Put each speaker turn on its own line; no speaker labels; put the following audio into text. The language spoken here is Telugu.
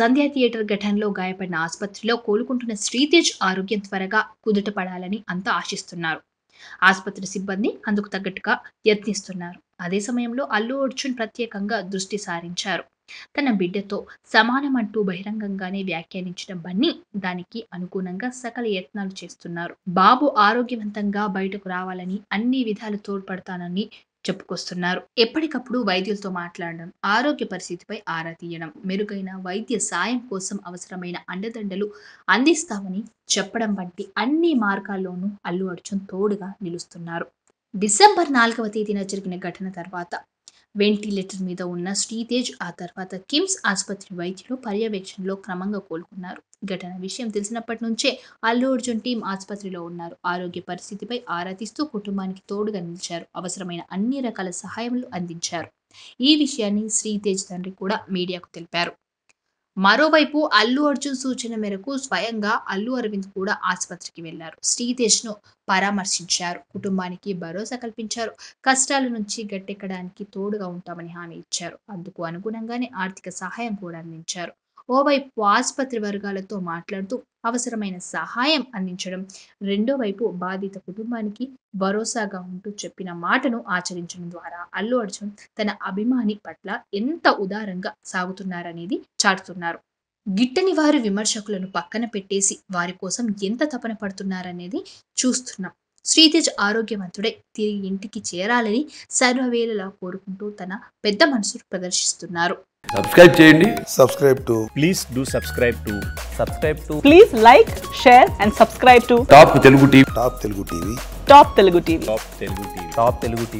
సంధ్యా థియేటర్ ఘటనలో గాయపడిన ఆసుపత్రిలో కోలుకుంటున్న శ్రీతేజ్ ఆరోగ్యం త్వరగా కుదుటపడాలని అంతా ఆశిస్తున్నారు. ఆసుపత్రి సిబ్బంది అందుకు తగ్గట్టుగా యత్నిస్తున్నారు. అదే సమయంలో అల్లు అర్జున్ ప్రత్యేకంగా దృష్టి సారించారు. తన బిడ్డతో సమానమంటూ బహిరంగంగానే వ్యాఖ్యానించిన బన్నీ దానికి అనుగుణంగా సకల యత్నాలు చేస్తున్నారు. బాబు ఆరోగ్యవంతంగా బయటకు రావాలని అన్ని విధాలు తోడ్పడతానని చెప్పుకొస్తున్నారు. ఎప్పటికప్పుడు వైద్యులతో మాట్లాడడం, ఆరోగ్య పరిస్థితిపై ఆరా తీయడం, మెరుగైన వైద్య సాయం కోసం అవసరమైన అండదండలు అందిస్తామని చెప్పడం వంటి అన్ని మార్గాల్లోనూ అల్లు అర్జున్ తోడుగా నిలుస్తున్నారు. డిసెంబర్ 4వ తేదీన జరిగిన ఘటన తర్వాత వెంటిలేటర్ మీద ఉన్న శ్రీతేజ్ ఆ తర్వాత కిమ్స్ ఆసుపత్రి వైద్యులు పర్యవేక్షణలో క్రమంగా కోలుకున్నారు. ఘటన విషయం తెలిసినప్పటి నుంచే అల్లు అర్జున్ టీం ఆసుపత్రిలో ఉన్నారు. ఆరోగ్య పరిస్థితిపై ఆరా తీస్తూ కుటుంబానికి తోడుగా నిలిచారు. అవసరమైన అన్ని రకాల సహాయములు అందించారు. ఈ విషయాన్ని శ్రీతేజ్ తండ్రి కూడా మీడియాకు తెలిపారు. మరోవైపు అల్లు అర్జున్ సూచన మేరకు స్వయంగా అల్లు అరవింద్ కూడా ఆసుపత్రికి వెళ్లారు. శ్రీతేజ్ను పరామర్శించారు. కుటుంబానికి భరోసా కల్పించారు. కష్టాల నుంచి గట్టెక్కడానికి తోడుగా ఉంటామని హామీ ఇచ్చారు. అందుకు అనుగుణంగానే ఆర్థిక సహాయం కూడా అందించారు. ఓవైపు ఆసుపత్రి వర్గాలతో మాట్లాడుతూ అవసరమైన సహాయం అందించడం, రెండో వైపు బాధిత కుటుంబానికి భరోసాగా ఉంటూ చెప్పిన మాటను ఆచరించడం ద్వారా అల్లు అర్జున్ తన అభిమాని పట్ల ఎంత ఉదారంగా సాగుతున్నారనేది చాటుతున్నారు. గిట్టని వారి విమర్శకులను పక్కన పెట్టేసి వారి కోసం ఎంత తపన పడుతున్నారనేది చూస్తున్నాం. శ్రీతేజ్ ఆరోగ్యవంతుడై తిరిగి ఇంటికి చేరాలని సర్వవేళలా కోరుకుంటూ తన పెద్ద మనసును ప్రదర్శిస్తున్నారు.
సబ్స్క్రైబ్ చేయండి.
Please do subscribe to.
Please like, share and subscribe to
top Telugu TV.
Top Telugu TV.
Top Telugu TV.